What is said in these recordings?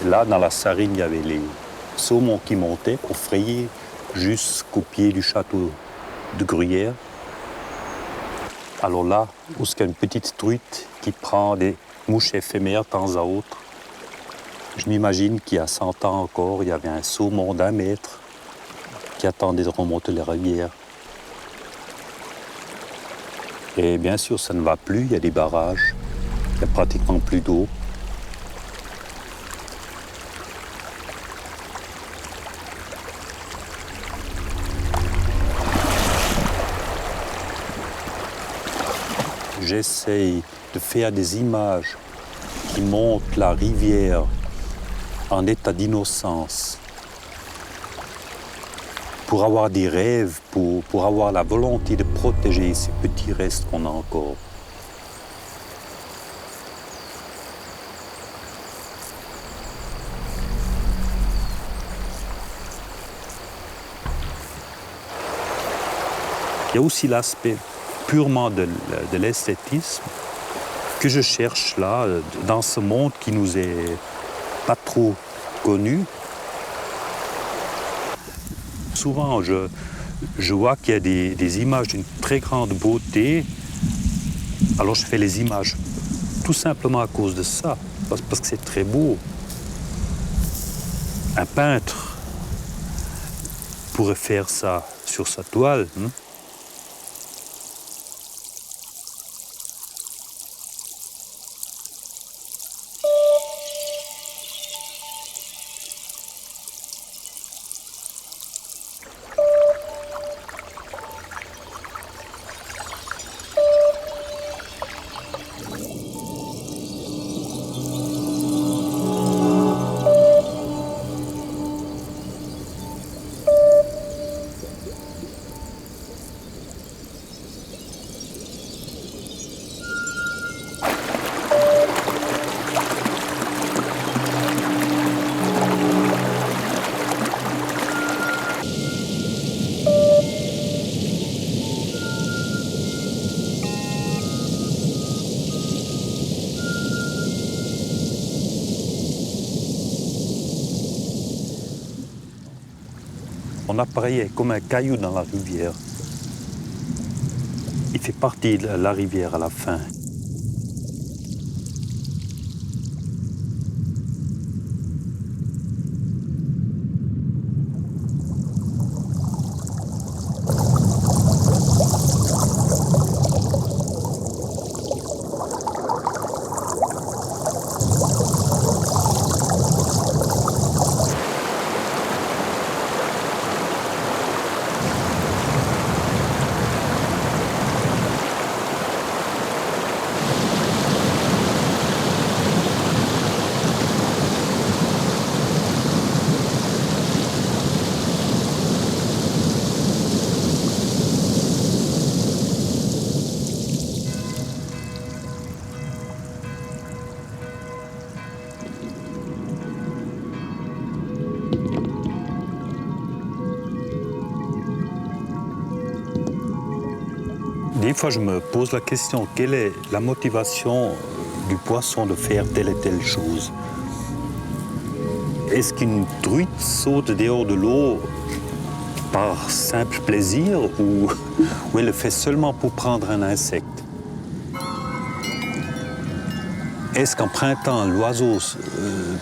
Là, dans la Sarine, il y avait les saumons qui montaient pour frayer jusqu'au pied du château de Gruyère. Alors là, où il y a une petite truite qui prend des mouches éphémères de temps à autre, je m'imagine qu'il y a 100 ans encore, il y avait un saumon d'1 mètre qui attendait de remonter les rivières. Et bien sûr, ça ne va plus, il y a des barrages, il n'y a pratiquement plus d'eau. J'essaye de faire des images qui montrent la rivière en état d'innocence, pour avoir des rêves, pour avoir la volonté de protéger ces petits restes qu'on a encore. Il y a aussi l'aspect purement de l'esthétisme que je cherche là, dans ce monde qui nous est pas trop connu. Souvent, je vois qu'il y a des images d'une très grande beauté, alors je fais les images tout simplement à cause de ça, parce que c'est très beau. Un peintre pourrait faire ça sur sa toile. Mon appareil est comme un caillou dans la rivière. Il fait partie de la rivière à la fin. Des fois, je me pose la question, quelle est la motivation du poisson de faire telle et telle chose? Est-ce qu'une truite saute dehors de l'eau par simple plaisir ou elle le fait seulement pour prendre un insecte? Est-ce qu'en printemps, l'oiseau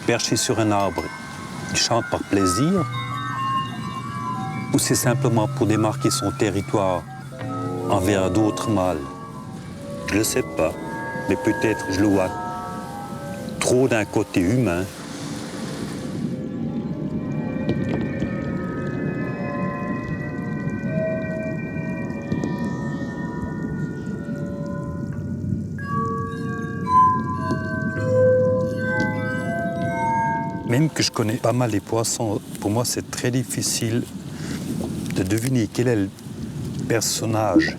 perché sur un arbre, il chante par plaisir? Ou c'est simplement pour démarquer son territoire envers d'autres mâles? Je ne sais pas, mais peut-être je le vois trop d'un côté humain. Même que je connais pas mal les poissons, pour moi c'est très difficile de deviner quel est le personnage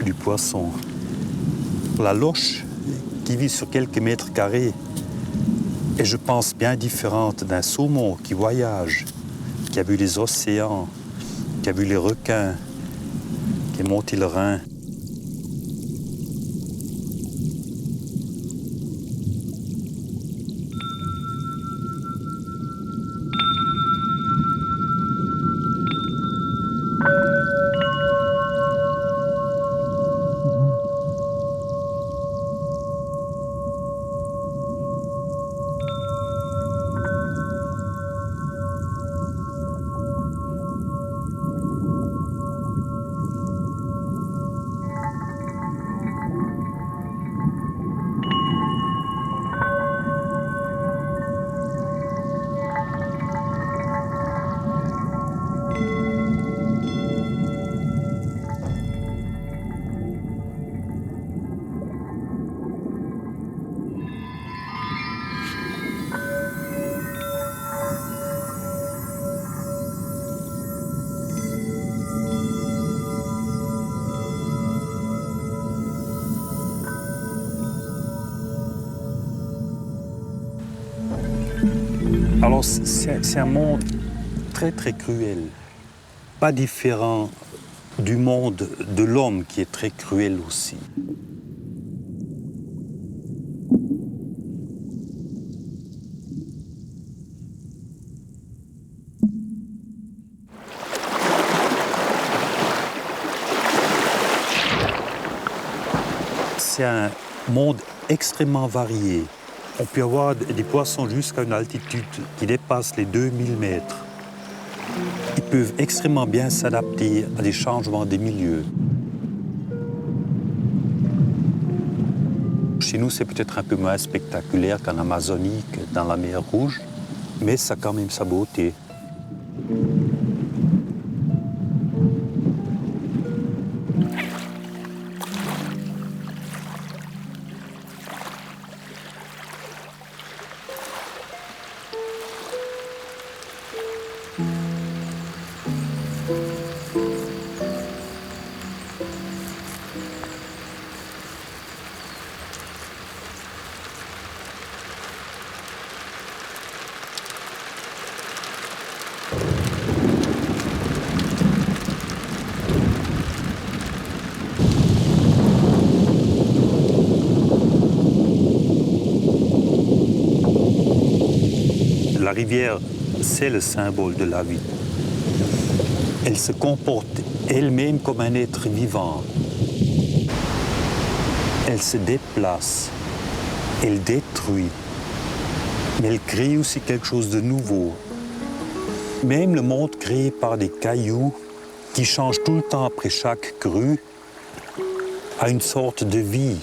du poisson. La loche, qui vit sur quelques mètres carrés, est, je pense, bien différente d'un saumon qui voyage, qui a vu les océans, qui a vu les requins, qui est monté le Rhin. Alors c'est un monde très très cruel, pas différent du monde de l'homme qui est très cruel aussi. C'est un monde extrêmement varié. On peut avoir des poissons jusqu'à une altitude qui dépasse les 2000 mètres. Ils peuvent extrêmement bien s'adapter à des changements des milieux. Chez nous, c'est peut-être un peu moins spectaculaire qu'en Amazonie, que dans la mer Rouge, mais ça a quand même sa beauté. La rivière, c'est le symbole de la vie. Elle se comporte elle-même comme un être vivant. Elle se déplace, elle détruit, mais elle crée aussi quelque chose de nouveau. Même le monde créé par des cailloux qui changent tout le temps après chaque crue a une sorte de vie.